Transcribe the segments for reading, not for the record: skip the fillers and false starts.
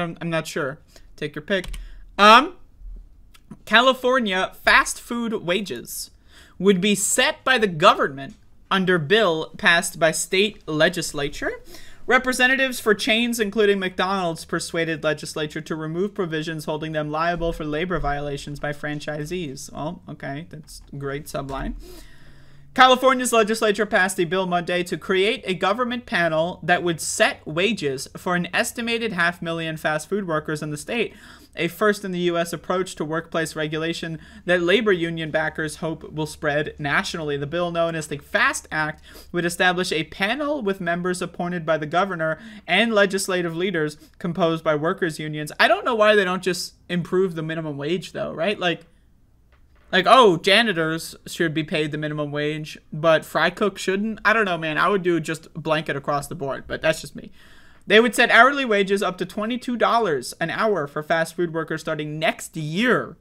I'm not sure. Take your pick. California fast food wages would be set by the government under bill passed by state legislature. Representatives for chains, including McDonald's, persuaded legislature to remove provisions holding them liable for labor violations by franchisees. Well, okay, that's a great subline. California's legislature passed a bill Monday to create a government panel that would set wages for an estimated 500,000 fast food workers in the state, a first in the U.S. approach to workplace regulation that labor union backers hope will spread nationally. The bill, known as the FAST Act, would establish a panel with members appointed by the governor and legislative leaders composed by workers' unions. I don't know why they don't just improve the minimum wage, though, right? Like, oh, janitors should be paid the minimum wage, but fry cook shouldn't? I don't know, man. I would do just blanket across the board, but that's just me. They would set hourly wages up to $22 an hour for fast food workers starting next year.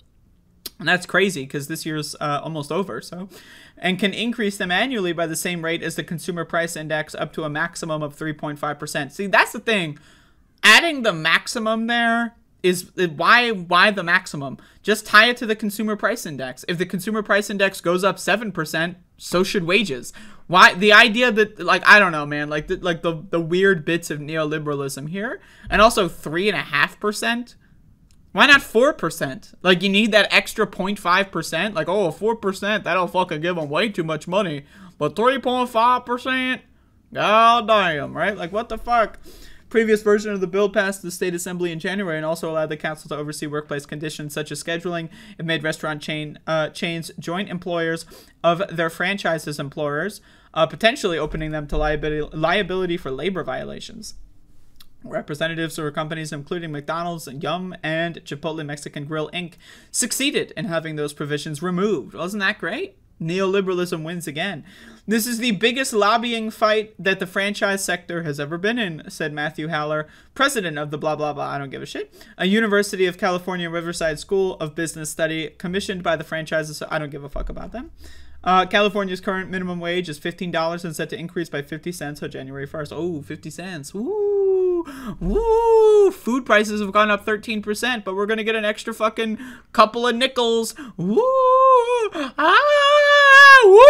And that's crazy because this year's almost over, so. And can increase them annually by the same rate as the Consumer Price Index up to a maximum of 3.5%. See, that's the thing. Adding the maximum there is why the maximum? Just tie it to the Consumer Price Index. If the Consumer Price Index goes up 7%, so should wages. Why the idea that, like, I don't know, man, like the weird bits of neoliberalism here, and also 3.5%. Why not 4%? Like, you need that extra 0.5%. Like, oh, 4%, that'll fucking give them way too much money. But 3.5%, god damn, right? Like, what the fuck? Previous version of the bill passed the state assembly in January and also allowed the council to oversee workplace conditions such as scheduling. It made restaurant chains joint employers of their franchises employers, potentially opening them to liability for labor violations. Representatives for companies including McDonald's, Yum, and Chipotle Mexican Grill, Inc. succeeded in having those provisions removed. Wasn't that great? Neoliberalism wins again. This is the biggest lobbying fight that the franchise sector has ever been in, said Matthew Haller, president of the blah, blah, blah, I don't give a shit, a University of California Riverside School of Business study commissioned by the franchises. I don't give a fuck about them. California's current minimum wage is $15 and set to increase by 50 cents on January 1st. Oh, 50 cents. Woo! Woo! Food prices have gone up 13%, but we're going to get an extra fucking couple of nickels. Woo! Ah! Woo!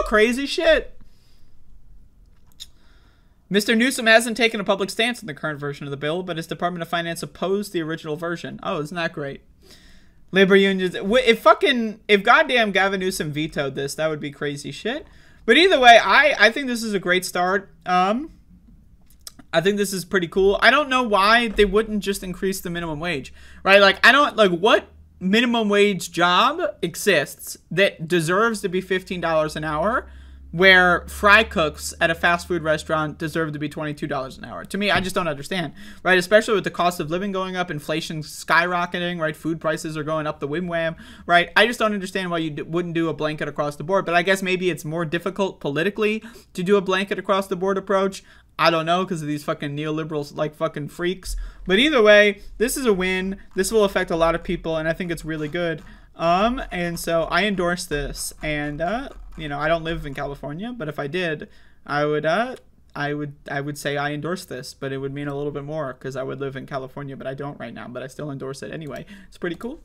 Crazy shit. Mr. Newsom hasn't taken a public stance on the current version of the bill, but his Department of Finance opposed the original version. Oh, isn't that great? Labor unions. If goddamn Gavin Newsom vetoed this, that would be crazy shit. But either way, I think this is a great start. I think this is pretty cool. I don't know why they wouldn't just increase the minimum wage, right? Like, I don't, like, what minimum wage job exists that deserves to be $15 an hour where fry cooks at a fast food restaurant deserve to be $22 an hour? To me, I just don't understand, right? Especially with the cost of living going up, inflation skyrocketing, right? Food prices are going up the wham, right? I just don't understand why you wouldn't do a blanket across the board. But I guess maybe it's more difficult politically to do a blanket across the board approach. I don't know, because of these fucking neoliberals, like fucking freaks. But either way, this is a win. This will affect a lot of people, and I think it's really good. And so I endorse this. And you know, I don't live in California, but if I did, I would say I endorse this, but it would mean a little bit more because I would live in California, but I don't right now. But I still endorse it anyway. It's pretty cool.